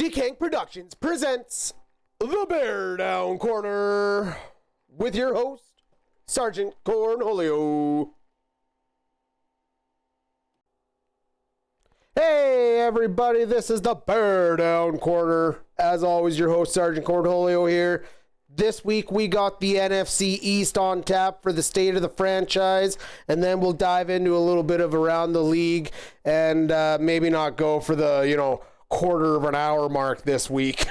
King Productions presents the BearDown Corner with your host, Sergeant Cornholio. Hey everybody, this is the BearDown Corner. As always, your host, Sergeant Cornholio here. This week we got the NFC East on tap for the state of the franchise, and then we'll dive into a little bit of around the league and maybe not go for the, quarter of an hour mark this week.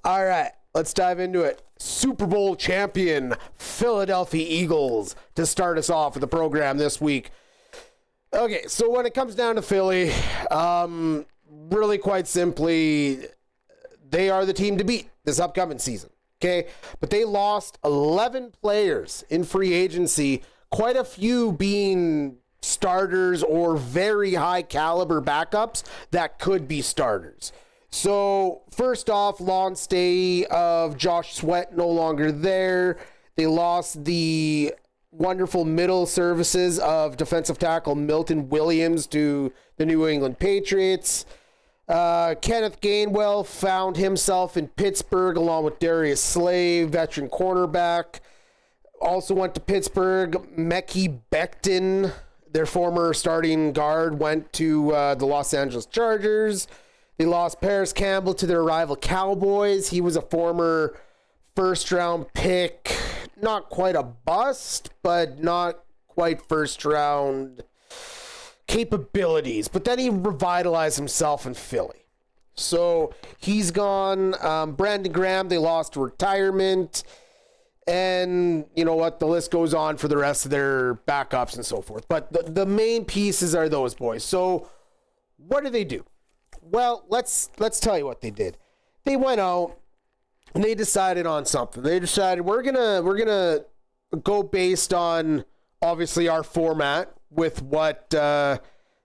All right, let's dive into it. Super Bowl champion Philadelphia Eagles to start us off with the program this week. Okay, so when it comes down to Philly, really quite simply, they are the team to beat this upcoming season. Okay, but they lost 11 players in free agency, quite a few being starters or very high caliber backups that could be starters. So first off, long stay of Josh Sweat no longer there. They lost the wonderful middle services of defensive tackle Milton Williams to the New England Patriots. Kenneth Gainwell found himself in Pittsburgh along with Darius Slay, veteran cornerback. Also went to Pittsburgh. Mekhi Becton, their former starting guard, went to the Los Angeles Chargers. They lost Paris Campbell to their rival Cowboys. He was a former first-round pick. Not quite a bust, but not quite first-round capabilities. But then he revitalized himself in Philly. So he's gone. Brandon Graham, they lost to retirement. And you know what? The list goes on for the rest of their backups and so forth. But the main pieces are those boys. So what do? Well, let's tell you what they did. They went out and they decided on something. They decided we're gonna go based on obviously our format with what their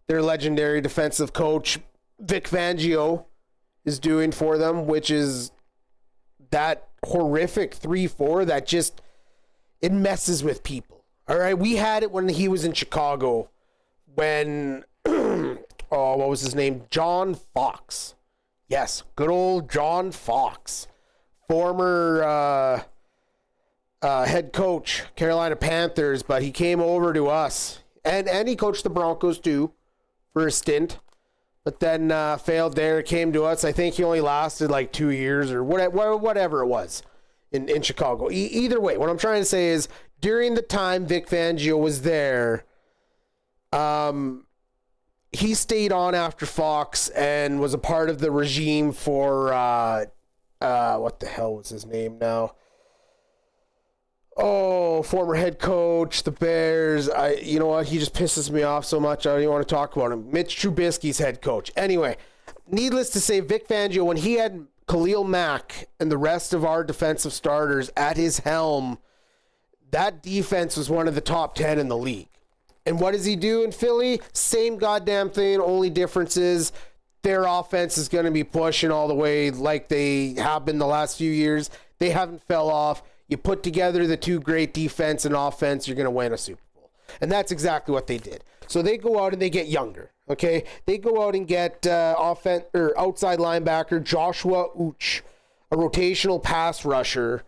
legendary defensive coach Vic Fangio is doing for them, which is that horrific 3-4 that just, it messes with people. All right, we had it when he was in Chicago when what was his name? John Fox. Yes, good old John Fox, former head coach Carolina Panthers, but he came over to us and he coached the Broncos too for a stint. But then failed there, came to us. I think he only lasted like 2 years or whatever it was in Chicago. Either way, what I'm trying to say is during the time Vic Fangio was there, he stayed on after Fox and was a part of the regime for, what the hell was his name now? Oh, former head coach, the Bears. You know what? He just pisses me off so much. I don't even want to talk about him. Mitch Trubisky's head coach. Anyway, needless to say, Vic Fangio, when he had Khalil Mack and the rest of our defensive starters at his helm, that defense was one of the top 10 in the league. And what does he do in Philly? Same goddamn thing. Only difference is their offense is going to be pushing all the way like they have been the last few years. They haven't fell off. You put together the two great defense and offense, you're going to win a Super Bowl. And that's exactly what they did. So they go out and they get younger, okay? They go out and get outside linebacker Joshua Uch, a rotational pass rusher,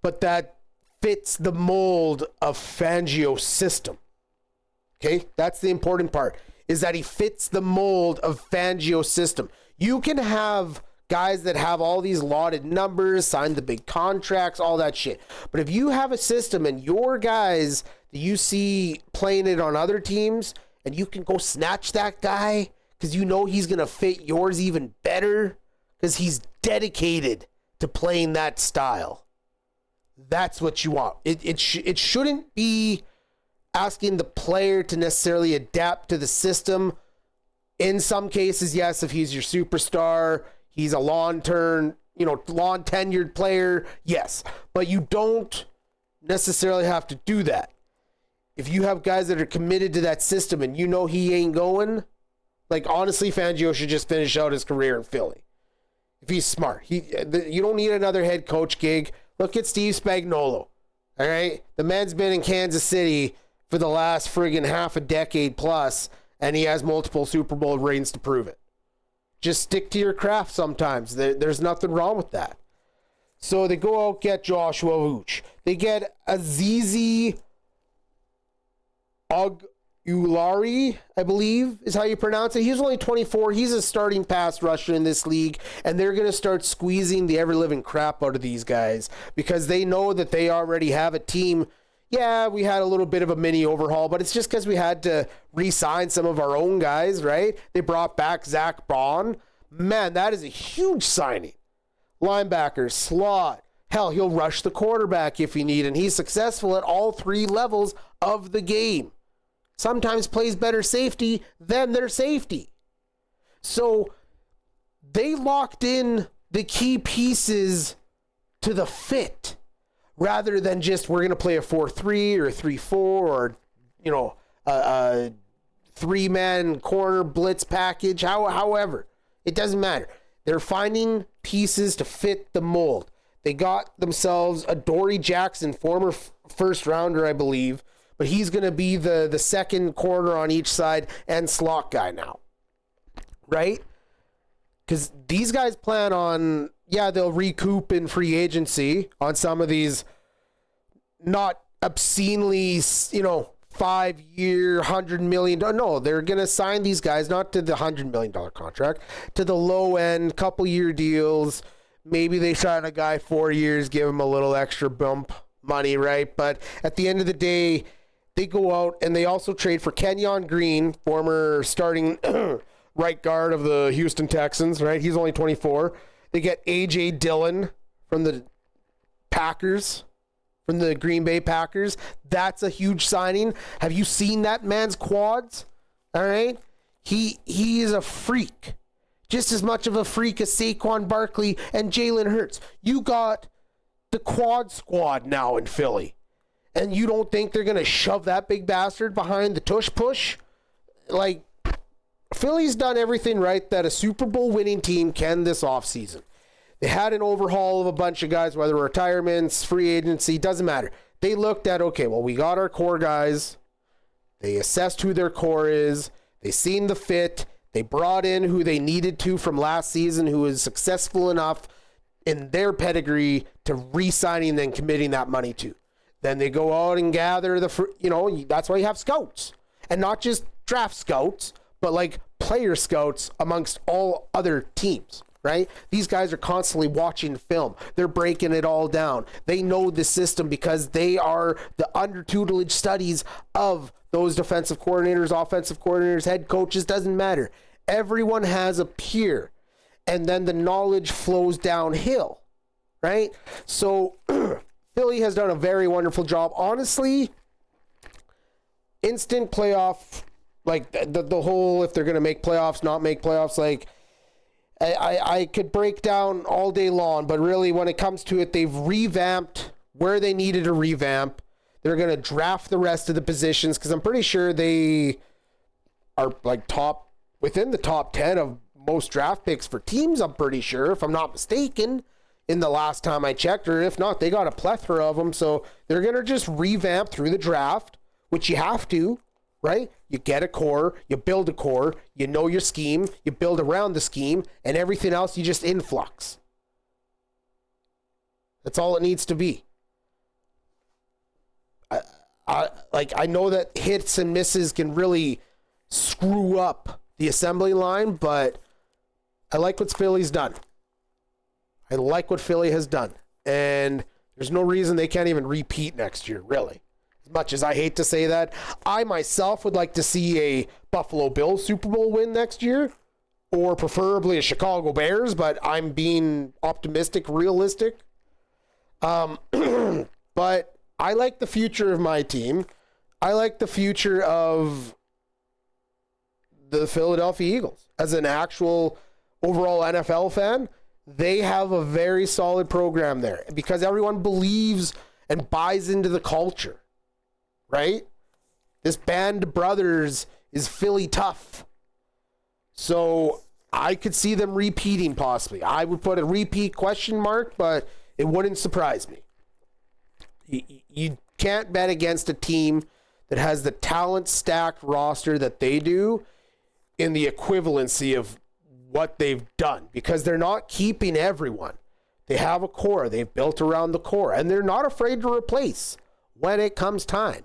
but that fits the mold of Fangio's system. Okay? That's the important part, is that he fits the mold of Fangio's system. You can have guys that have all these lauded numbers, sign the big contracts, all that shit. But if you have a system and your guys that you see playing it on other teams, and you can go snatch that guy because you know he's going to fit yours even better because he's dedicated to playing that style. That's what you want. It shouldn't be asking the player to necessarily adapt to the system. In some cases, yes, if he's your superstar, he's a long-term, long-tenured player, yes. But you don't necessarily have to do that. If you have guys that are committed to that system and you know he ain't going, like, honestly, Fangio should just finish out his career in Philly. If he's smart. You don't need another head coach gig. Look at Steve Spagnuolo, all right? The man's been in Kansas City for the last friggin' half a decade plus, and he has multiple Super Bowl rings to prove it. Just stick to your craft sometimes. There's nothing wrong with that. So they go out, get Joshua Vooch. They get Azizi Ulari, I believe is how you pronounce it. He's only 24. He's a starting pass rusher in this league, and they're going to start squeezing the ever-living crap out of these guys because they know that they already have a team. Yeah, we had a little bit of a mini overhaul, but it's just because we had to re-sign some of our own guys, right? They brought back Zach Bond. Man, that is a huge signing. Linebacker, slot. Hell, he'll rush the quarterback if you need, and he's successful at all three levels of the game. Sometimes plays better safety than their safety. So they locked in the key pieces to the fit rather than just we're going to play a 4-3 or a 3-4 or, a three-man corner blitz package. However, it doesn't matter. They're finding pieces to fit the mold. They got themselves a Dory Jackson, former first rounder, I believe, but he's going to be the second corner on each side and slot guy now, right? Because these guys plan on, they'll recoup in free agency on some of these not obscenely, 5-year, $100 million. No, they're going to sign these guys not to the $100 million contract, to the low end, couple year deals. Maybe they sign a guy 4 years, give him a little extra bump money, right? But at the end of the day, they go out and they also trade for Kenyon Green, former starting right guard of the Houston Texans, right? He's only 24. They get A.J. Dillon from the Packers, from the Green Bay Packers. That's a huge signing. Have you seen that man's quads? All right. He is a freak. Just as much of a freak as Saquon Barkley and Jalen Hurts. You got the quad squad now in Philly. And you don't think they're going to shove that big bastard behind the tush push? Like, Philly's done everything right that a Super Bowl winning team can this offseason. They had an overhaul of a bunch of guys, whether retirements, free agency, doesn't matter. They looked at, okay, well, we got our core guys. They assessed who their core is. They seen the fit. They brought in who they needed to from last season, who was successful enough in their pedigree to re-signing and then committing that money to. Then they go out and gather that's why you have scouts. And not just draft scouts, but like player scouts amongst all other teams, right? These guys are constantly watching film. They're breaking it all down. They know the system because they are the under tutelage studies of those defensive coordinators, offensive coordinators, head coaches, doesn't matter. Everyone has a peer. And then the knowledge flows downhill, right? So Philly has done a very wonderful job. Honestly, instant playoff, like the whole, if they're going to make playoffs, not make playoffs, like I could break down all day long, but really when it comes to it, they've revamped where they needed to revamp. They're going to draft the rest of the positions because I'm pretty sure they are like within the top 10 of most draft picks for teams, I'm pretty sure, if I'm not mistaken, in the last time I checked, or if not, they got a plethora of them. So they're going to just revamp through the draft, which you have to, right? You get a core, you build a core, you know your scheme, you build around the scheme, and everything else you just influx. That's all it needs to be. I know that hits and misses can really screw up the assembly line, but I like what Philly's done. I like what Philly has done. And there's no reason they can't even repeat next year, really. As much as I hate to say that, I myself would like to see a Buffalo Bills Super Bowl win next year, or preferably a Chicago Bears, but I'm being optimistic, realistic. But I like the future of my team. I like the future of the Philadelphia Eagles. As an actual overall NFL fan, they have a very solid program there because everyone believes and buys into the culture, right? This band of brothers is Philly tough. So I could see them repeating possibly. I would put a repeat question mark, but it wouldn't surprise me. You can't bet against a team that has the talent stacked roster that they do in the equivalency of what they've done because they're not keeping everyone. They have a core. They've built around the core, and they're not afraid to replace when it comes time.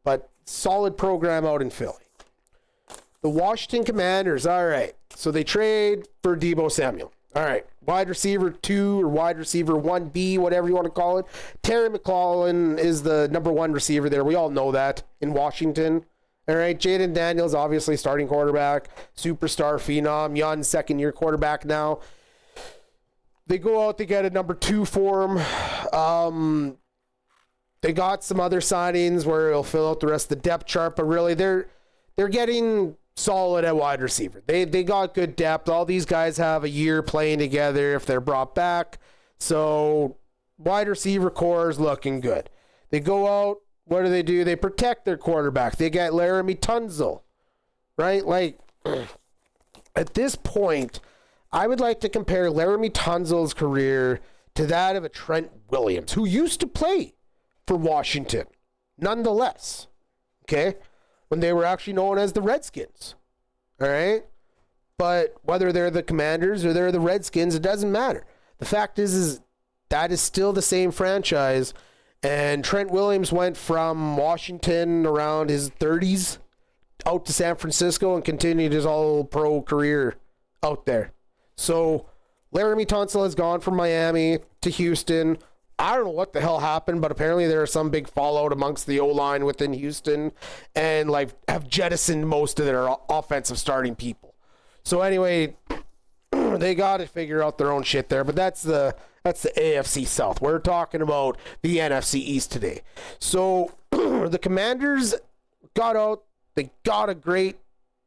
But solid program out in Philly. The Washington Commanders, all right. So they trade for Deebo Samuel. All right. Wide receiver 2 or wide receiver 1B, whatever you want to call it. Terry McLaurin is the number 1 receiver there. We all know that in Washington. All right. Jaden Daniels, obviously starting quarterback, superstar phenom, young second-year quarterback now. They go out, they get a number 2 for him. They got some other signings where he'll fill out the rest of the depth chart, but really they're getting solid at wide receiver. They got good depth. All these guys have a year playing together if they're brought back. So wide receiver core is looking good. They go out, what do? They protect their quarterback. They get Laramie Tunzel, right? Like, at this point, I would like to compare Laramie Tunzel's career to that of a Trent Williams, who used to play for Washington, nonetheless, okay, when they were actually known as the Redskins, all right? But whether they're the Commanders or they're the Redskins, it doesn't matter. The fact is that is still the same franchise, and Trent Williams went from Washington around his 30s out to San Francisco and continued his all-pro career out there. So Laramie Tunsil has gone from Miami to Houston. I don't know what the hell happened, but apparently there is some big fallout amongst the O-line within Houston and like have jettisoned most of their offensive starting people. So anyway, they got to figure out their own shit there, but that's the AFC South. We're talking about the NFC East today. So the Commanders got out. They got a great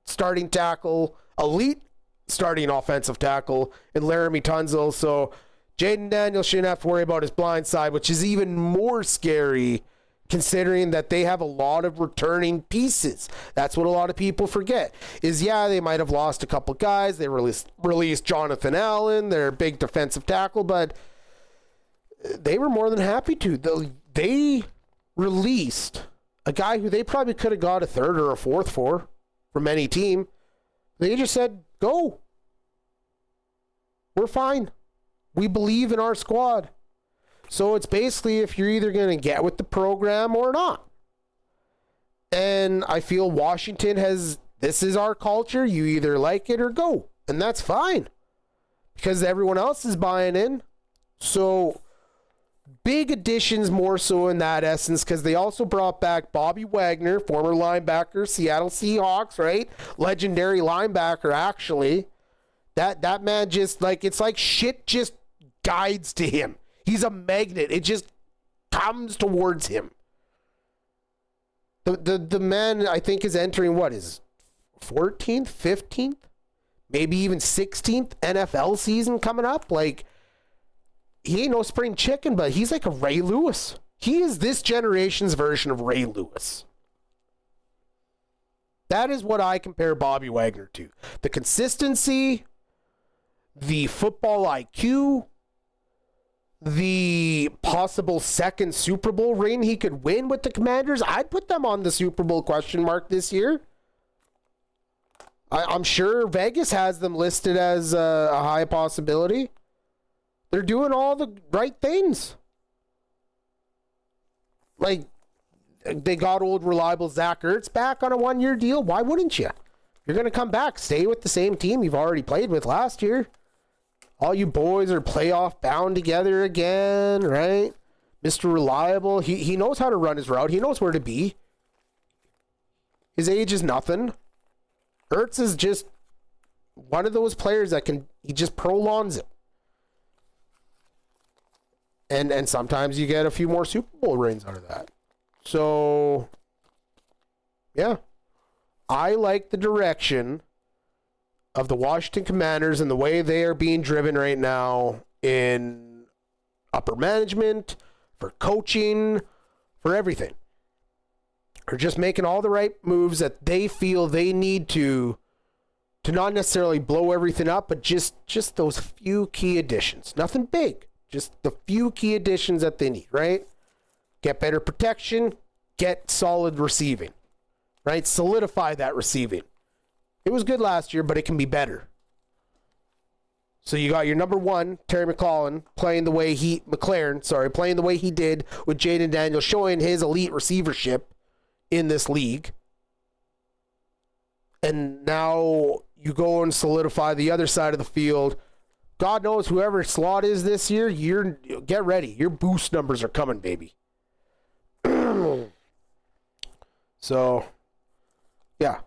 starting tackle, elite starting offensive tackle in Laramie Tunsil. So Jaden Daniels shouldn't have to worry about his blind side, which is even more scary considering that they have a lot of returning pieces. That's what a lot of people forget is, yeah, they might have lost a couple guys. They released Jonathan Allen, their big defensive tackle, but they were more than happy to. They released a guy who they probably could have got a third or a fourth for from any team. They just said, go. We're fine. We believe in our squad. So it's basically if you're either going to get with the program or not. And I feel Washington has, this is our culture. You either like it or go. And that's fine. Because everyone else is buying in. So big additions more so in that essence, because they also brought back Bobby Wagner, former linebacker, Seattle Seahawks, right? Legendary linebacker, actually. That man just, like, it's like shit just guides to him. He's a magnet. It just comes towards him. The man, I think, is entering, what, his 14th, 15th, maybe even 16th NFL season coming up. Like, he ain't no spring chicken, but he's like a Ray Lewis. He is this generation's version of Ray Lewis. That is what I compare Bobby Wagner to. The consistency, the football IQ, the possible second Super Bowl ring he could win with the Commanders. I'd put them on the Super Bowl question mark this year. I'm sure Vegas has them listed as a high possibility. They're doing all the right things. Like, they got old reliable Zach Ertz back on a 1-year deal. Why wouldn't you? You're going to come back. Stay with the same team you've already played with last year. All you boys are playoff bound together again, right? Mr. Reliable. He knows how to run his route. He knows where to be. His age is nothing. Ertz is just one of those players that he just prolongs it. And sometimes you get a few more Super Bowl rings out of that. So, yeah. I like the direction of the Washington Commanders and the way they are being driven right now in upper management, for coaching, for everything. They're just making all the right moves that they feel they need to not necessarily blow everything up, but just those few key additions. Nothing big. Just the few key additions that they need, right? Get better protection, get solid receiving, right? Solidify that receiving. It was good last year, but it can be better. So you got your number one, Terry McLaurin, playing the way he did with Jaden Daniels, showing his elite receivership in this league. And now you go and solidify the other side of the field. God knows whoever slot is this year, get ready. Your boost numbers are coming, baby. So, yeah.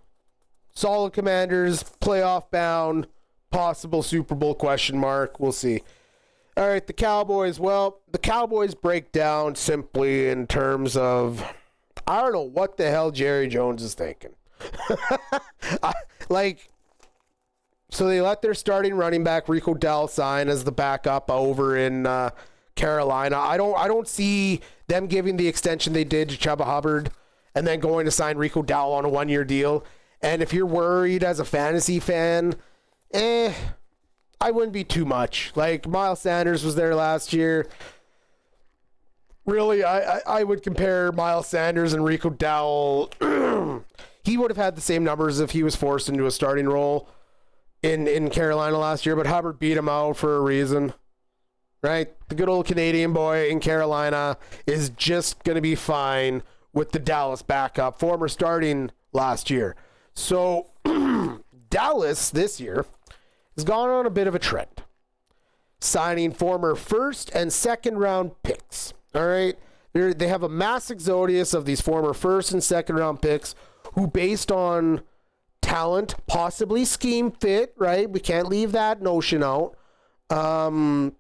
Solid Commanders, playoff bound, possible Super Bowl question mark. We'll see. All right, the Cowboys. Well, the Cowboys break down simply in terms of, I don't know what the hell Jerry Jones is thinking. So they let their starting running back Rico Dowell sign as the backup over in Carolina. I don't see them giving the extension they did to Chuba Hubbard and then going to sign Rico Dowell on a 1-year deal. And if you're worried as a fantasy fan, I wouldn't be too much. Like, Miles Sanders was there last year. Really, I would compare Miles Sanders and Rico Dowell. He would have had the same numbers if he was forced into a starting role in Carolina last year, but Hubbard beat him out for a reason, right? The good old Canadian boy in Carolina is just going to be fine with the Dallas backup, former starting last year. So Dallas this year has gone on a bit of a trend, signing former first and second round picks. All right. They have a mass exodus of these former first and second round picks who, based on talent, possibly scheme fit, right? We can't leave that notion out. Dallas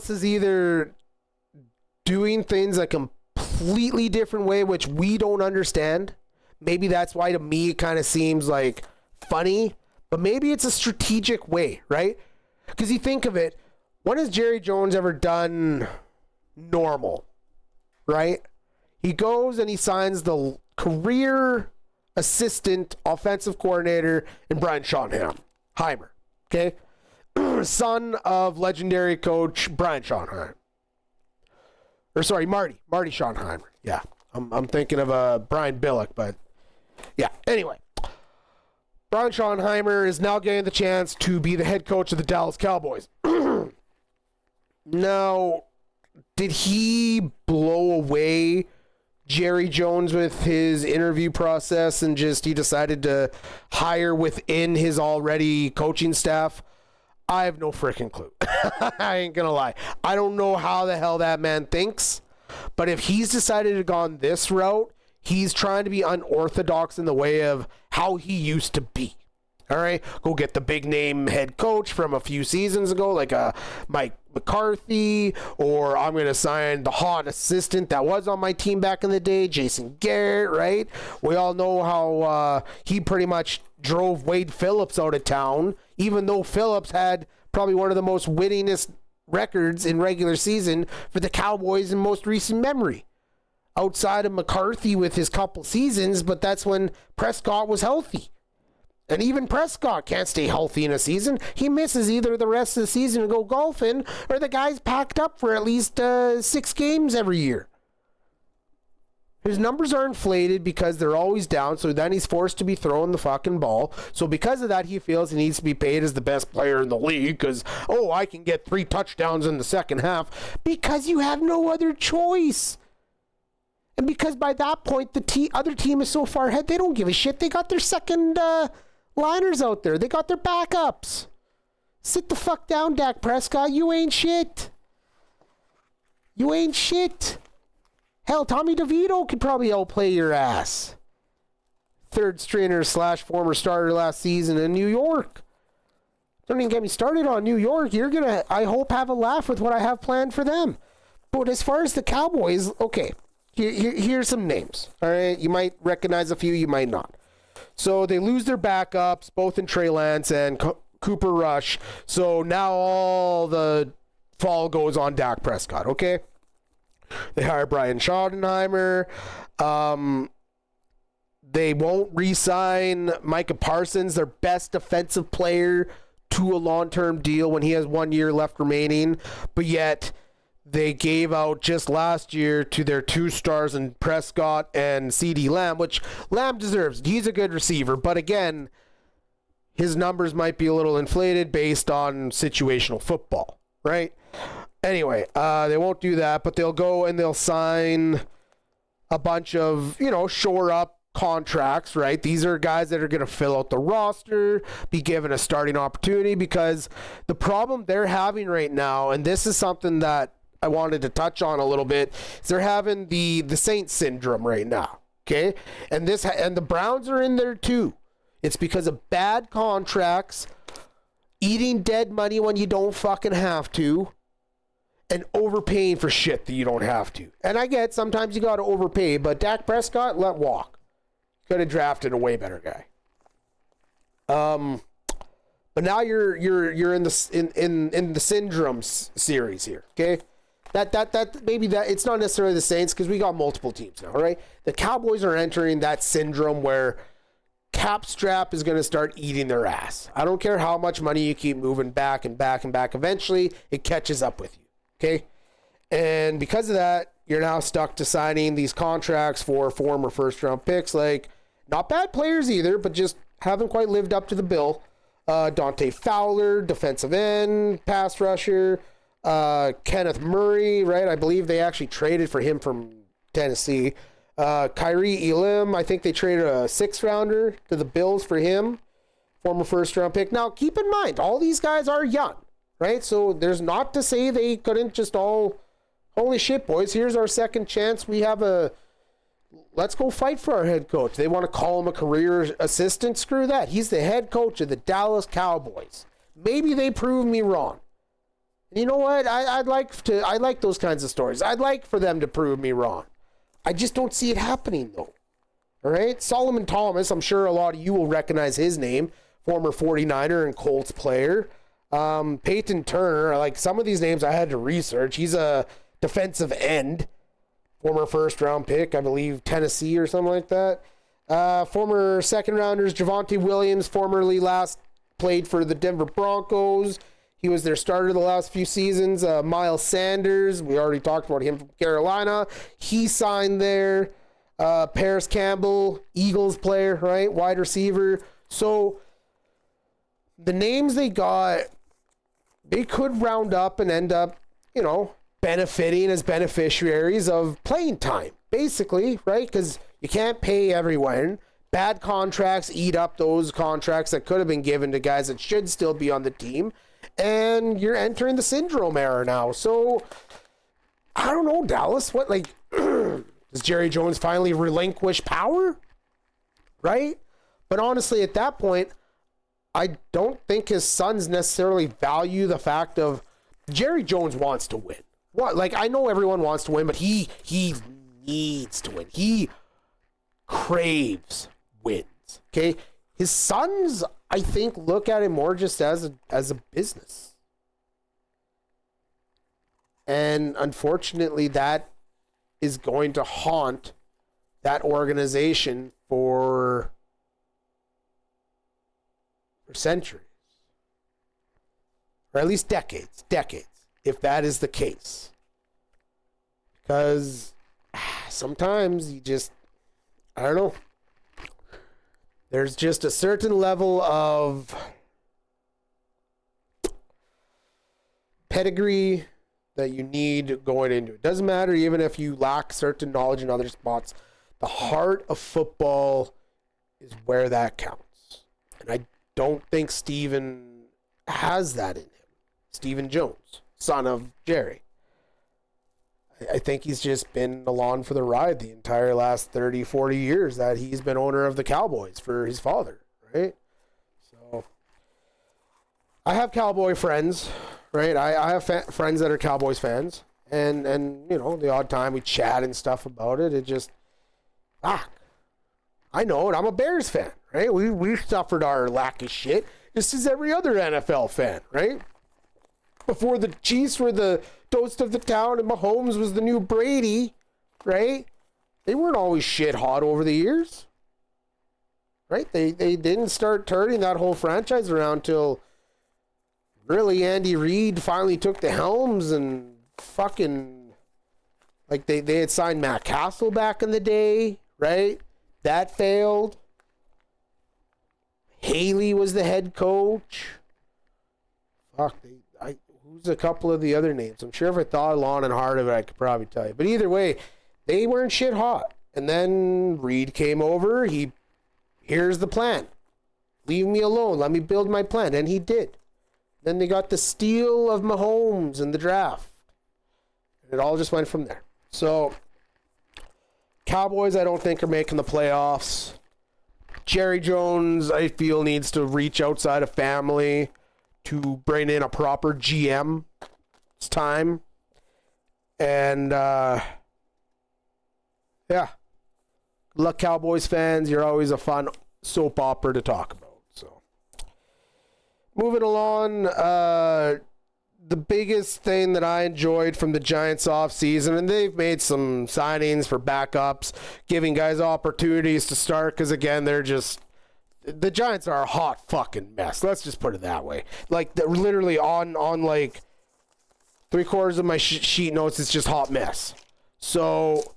is either doing things a completely different way, which we don't understand. Maybe that's why to me it kind of seems like funny, but maybe it's a strategic way, right? Because you think of it, when has Jerry Jones ever done normal, right? He goes and he signs the career assistant offensive coordinator in Brian Schottenheimer, okay? Son of legendary coach Brian Schottenheimer. Or sorry, Marty Schottenheimer. Yeah, I'm thinking of Brian Billick, but yeah. Anyway, Brian Schottenheimer is now getting the chance to be the head coach of the Dallas Cowboys. Now, did he blow away Jerry Jones with his interview process and he decided to hire within his already coaching staff? I have no freaking clue. I ain't gonna lie. I don't know how the hell that man thinks, but if he's decided to go on this route, he's trying to be unorthodox in the way of how he used to be. All right, go get the big name head coach from a few seasons ago, like Mike McCarthy, or I'm going to sign the hot assistant that was on my team back in the day, Jason Garrett, right? We all know how he pretty much drove Wade Phillips out of town, even though Phillips had probably one of the most winningest records in regular season for the Cowboys in most recent memory. Outside of McCarthy with his couple seasons, but that's when Prescott was healthy. And even Prescott can't stay healthy in a season. He misses either the rest of the season to go golfing, or the guy's packed up for at least 6 games every year. His numbers are inflated because they're always down, so then he's forced to be throwing the fucking ball. So because of that, he feels he needs to be paid as the best player in the league because, I can get 3 touchdowns in the second half, because you have no other choice. And because by that point, the other team is so far ahead, they don't give a shit. They got their second liners out there. They got their backups. Sit the fuck down, Dak Prescott. You ain't shit. You ain't shit. Hell, Tommy DeVito could probably outplay your ass. Third stringer / former starter last season in New York. Don't even get me started on New York. You're going to, I hope, have a laugh with what I have planned for them. But as far as the Cowboys, okay, here's some names. All right, you might recognize a few, you might not. So they lose their backups, both in Trey Lance and Cooper Rush. So now all the fall goes on Dak Prescott, okay? They hire Brian Schottenheimer. They won't re-sign Micah Parsons, their best defensive player, to a long-term deal when he has 1 year left remaining. But yet they gave out just last year to their 2 stars in Prescott and CD Lamb, which Lamb deserves. He's a good receiver, but again, his numbers might be a little inflated based on situational football, right? Anyway, they won't do that, but they'll go and they'll sign a bunch of, shore up contracts, right? These are guys that are going to fill out the roster, be given a starting opportunity, because the problem they're having right now, and this is something that I wanted to touch on a little bit, is they're having the Saints syndrome right now, okay? And the Browns are in there too. It's because of bad contracts, eating dead money when you don't fucking have to, and overpaying for shit that you don't have to. And I get sometimes you got to overpay, but Dak Prescott, let walk. Could have drafted a way better guy. But now you're in the syndrome series here, okay? That maybe that it's not necessarily the Saints, because we got multiple teams now, right? The Cowboys are entering that syndrome where cap strap is going to start eating their ass. I don't care how much money you keep moving back and back and back. Eventually, it catches up with you, okay? And because of that, you're now stuck to signing these contracts for former first-round picks, like not bad players either, but just haven't quite lived up to the bill. Dante Fowler, defensive end, pass rusher. Kenneth Murray, right? I believe they actually traded for him from Tennessee. Kyrie Elam, I think they traded a 6th-rounder to the Bills for him, former first-round pick. Now, keep in mind, all these guys are young, right? So there's not to say they couldn't just all, holy shit, boys, here's our second chance. We have let's go fight for our head coach. They want to call him a career assistant. Screw that. He's the head coach of the Dallas Cowboys. Maybe they prove me wrong. And you know what? I like those kinds of stories. I'd like for them to prove me wrong. I just don't see it happening, though. All right? Solomon Thomas, I'm sure a lot of you will recognize his name. Former 49er and Colts player. Peyton Turner, like some of these names I had to research. He's a defensive end. Former first-round pick, I believe Tennessee or something like that. Former second-rounders, Javonte Williams, formerly last played for the Denver Broncos. He was their starter the last few seasons. Miles Sanders, we already talked about him from Carolina. He signed there. Paris Campbell, Eagles player, right? Wide receiver. So the names they got, they could round up and end up, benefiting as beneficiaries of playing time, basically, right? Because you can't pay everyone. Bad contracts eat up those contracts that could have been given to guys that should still be on the team. And you're entering the syndrome era now. So, I don't know, Dallas. What, does Jerry Jones finally relinquish power? Right? But honestly, at that point, I don't think his sons necessarily value the fact of Jerry Jones wants to win. What? I know everyone wants to win, but he needs to win. He craves wins. Okay? His sons, I think, look at it more just as a business. And unfortunately, that is going to haunt that organization for centuries. Or at least decades, if that is the case. Because sometimes you just, I don't know. There's just a certain level of pedigree that you need going into it. Doesn't matter even if you lack certain knowledge in other spots. The heart of football is where that counts. And I don't think Steven has that in him. Steven Jones, son of Jerry. I think he's just been along for the ride the entire last 30, 40 years that he's been owner of the Cowboys for his father, right? So, I have Cowboy friends, right? I have friends that are Cowboys fans, and the odd time we chat and stuff about it. It just, I know it. I'm a Bears fan, right? We suffered our lack of shit, just as every other NFL fan, right? Before the Chiefs were the toast of the town and Mahomes was the new Brady, right? They weren't always shit hot over the years, right? They didn't start turning that whole franchise around till really Andy Reid finally took the helms and fucking, like they had signed Matt Castle back in the day, right? That failed. Haley was the head coach. Fuck, who's a couple of the other names? I'm sure if I thought long and hard of it, I could probably tell you. But either way, they weren't shit hot. And then Reed came over. Here's the plan. Leave me alone. Let me build my plan. And he did. Then they got the steal of Mahomes in the draft. And it all just went from there. So, Cowboys, I don't think, are making the playoffs. Jerry Jones, I feel, needs to reach outside of family to bring in a proper GM. It's time. And, yeah. Good luck, Cowboys fans. You're always a fun soap opera to talk about. So, moving along, the biggest thing that I enjoyed from the Giants offseason, and they've made some signings for backups, giving guys opportunities to start, because again, the Giants are a hot fucking mess. Let's just put it that way. Like, literally on like 3/4 of my sheet notes, it's just hot mess. So,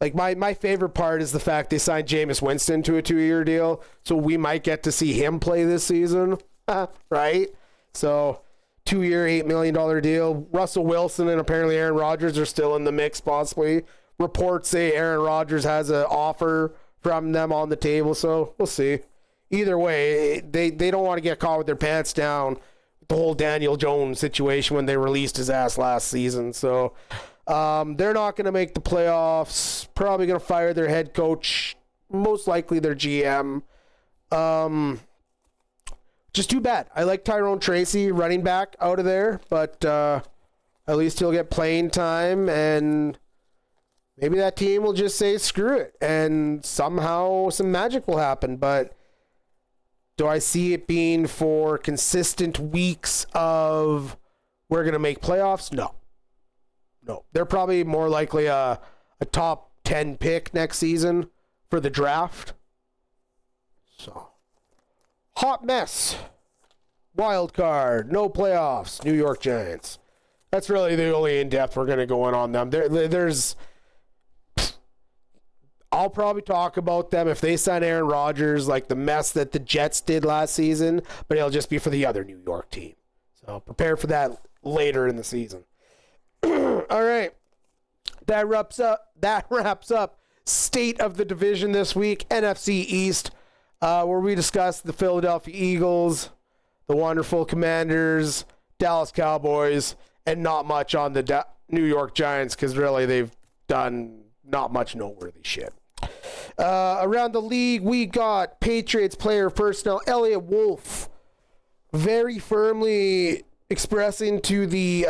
like, my favorite part is the fact they signed Jameis Winston to a 2-year deal, so we might get to see him play this season, right? So, 2-year, $8 million deal. Russell Wilson and apparently Aaron Rodgers are still in the mix, possibly. Reports say Aaron Rodgers has an offer from them on the table, so we'll see. Either way, they don't want to get caught with their pants down with the whole Daniel Jones situation when they released his ass last season. So they're not going to make the playoffs. Probably going to fire their head coach, most likely their GM. Just too bad. I like Tyrone Tracy, running back, out of there, but at least he'll get playing time, and maybe that team will just say screw it, and somehow some magic will happen. But do I see it being for consistent weeks of we're going to make playoffs? No. They're probably more likely a top 10 pick next season for the draft. So, hot mess. Wild card. No playoffs. New York Giants. That's really the only in-depth we're going to go in on them. There's... I'll probably talk about them if they sign Aaron Rodgers, like the mess that the Jets did last season, but it'll just be for the other New York team. So prepare for that later in the season. All right. That wraps up state of the division this week, NFC East, where we discuss the Philadelphia Eagles, the wonderful Commanders, Dallas Cowboys, and not much on the New York Giants, because really they've done not much noteworthy shit. Around the league, we got Patriots player personnel Elliott Wolf very firmly expressing to the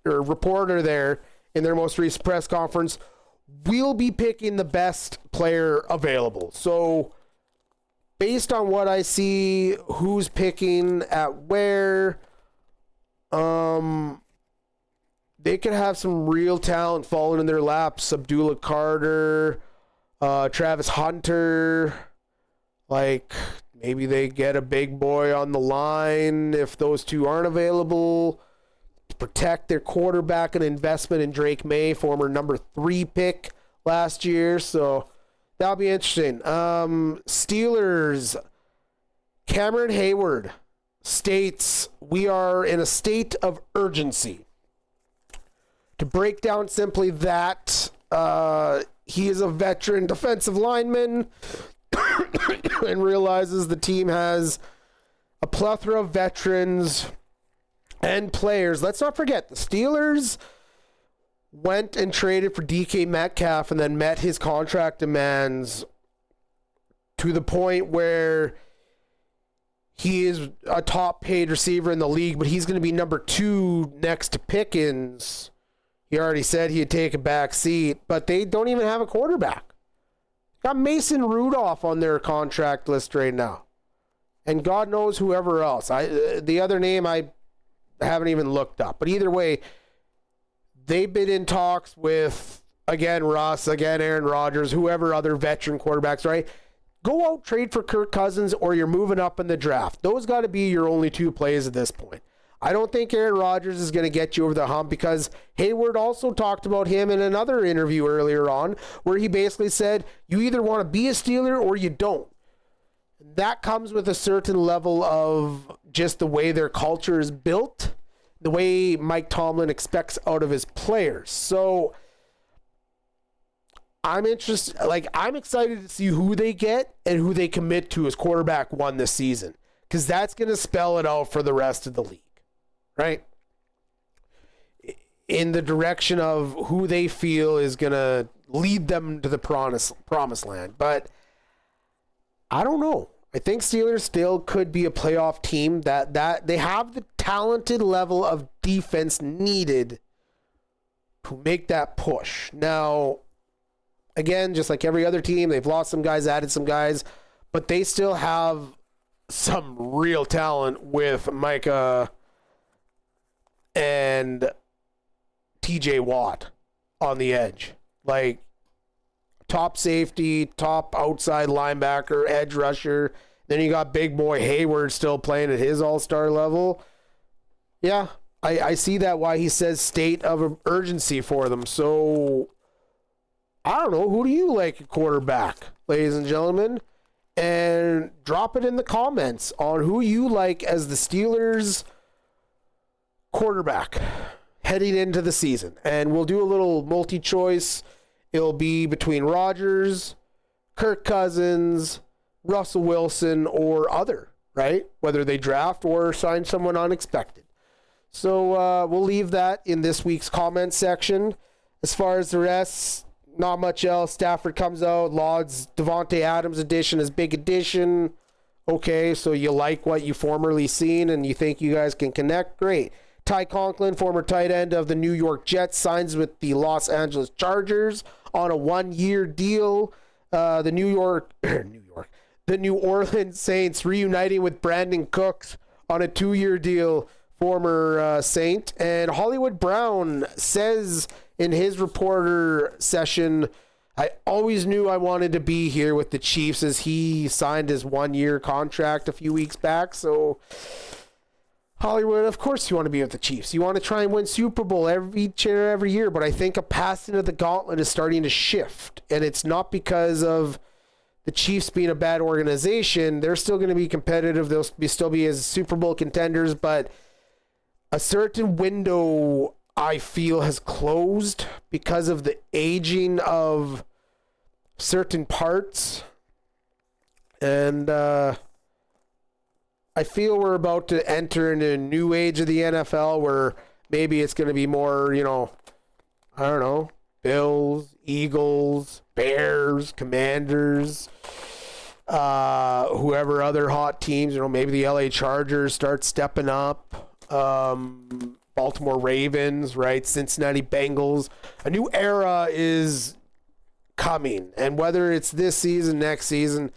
reporter there in their most recent press conference, we'll be picking the best player available. So based on what I see, who's picking at where, they could have some real talent falling in their laps. Abdullah Carter, Travis Hunter, like maybe they get a big boy on the line if those two aren't available to protect their quarterback, an investment in Drake May, former number 3 pick last year. So that'll be interesting. Steelers, Cameron Hayward states, we are in a state of urgency. To break down simply that, he is a veteran defensive lineman and realizes the team has a plethora of veterans and players. Let's not forget, the Steelers went and traded for DK Metcalf and then met his contract demands to the point where he is a top paid receiver in the league, but he's going to be number 2 next to Pickens. He already said he'd take a back seat, but they don't even have a quarterback. Got Mason Rudolph on their contract list right now. And God knows whoever else. The other name I haven't even looked up. But either way, they've been in talks with, again, Russ, again, Aaron Rodgers, whoever other veteran quarterbacks, right? Go out, trade for Kirk Cousins, or you're moving up in the draft. Those got to be your only 2 plays at this point. I don't think Aaron Rodgers is going to get you over the hump, because Hayward also talked about him in another interview earlier on, where he basically said, you either want to be a Steeler or you don't. That comes with a certain level of just the way their culture is built, the way Mike Tomlin expects out of his players. So I'm excited to see who they get and who they commit to as quarterback one this season, because that's going to spell it out for the rest of the league, right? In the direction of who they feel is going to lead them to the promised land. But I don't know. I think Steelers still could be a playoff team, that they have the talented level of defense needed to make that push. Now, again, just like every other team, they've lost some guys, added some guys, but they still have some real talent with Micah and TJ Watt on the edge. Like, top safety, top outside linebacker, edge rusher. Then you got big boy Hayward still playing at his all-star level. Yeah, I see that, why he says state of urgency for them. So, I don't know. Who do you like at quarterback, ladies and gentlemen? And drop it in the comments on who you like as the Steelers quarterback heading into the season. And we'll do a little multi-choice. It'll be between Rodgers, Kirk Cousins, Russell Wilson, or other, right? Whether they draft or sign someone unexpected. So we'll leave that in this week's comment section. As far as the rest, not much else. Stafford comes out. Laud's Devontae Adams edition is big addition. Okay, so you like what you formerly seen and you think you guys can connect? Great. Ty Conklin, former tight end of the New York Jets, signs with the Los Angeles Chargers on a 1-year deal. The New Orleans Saints reuniting with Brandon Cooks on a 2-year deal, former Saint. And Hollywood Brown says in his reporter session, I always knew I wanted to be here with the Chiefs, as he signed his 1-year contract a few weeks back. So Hollywood, of course you want to be with the Chiefs. You want to try and win Super Bowl every year, but I think a passing of the gauntlet is starting to shift, and it's not because of the Chiefs being a bad organization. They're still going to be competitive. They'll still be as Super Bowl contenders, but a certain window, I feel, has closed because of the aging of certain parts, and I feel we're about to enter into a new age of the NFL where maybe it's going to be more, I don't know, Bills, Eagles, Bears, Commanders, whoever other hot teams, maybe the LA Chargers start stepping up, Baltimore Ravens, right? Cincinnati Bengals. A new era is coming, and whether it's this season, next season,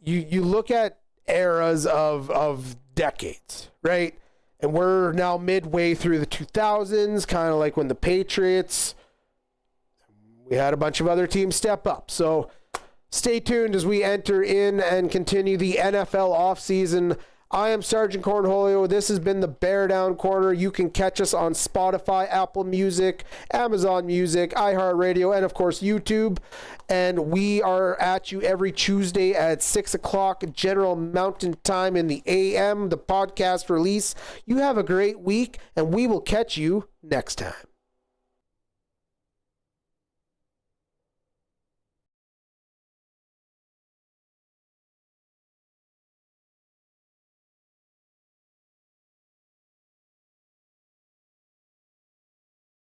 you look at eras of decades, right? And we're now midway through the 2000s, kind of like when the Patriots, we had a bunch of other teams step up. So stay tuned as we enter in and continue the NFL offseason. I am Sergeant Cornholio. This has been the BearDown Corner. You can catch us on Spotify, Apple Music, Amazon Music, iHeartRadio, and of course YouTube. And we are at you every Tuesday at 6 o'clock General Mountain Time in the AM, the podcast release. You have a great week, and we will catch you next time.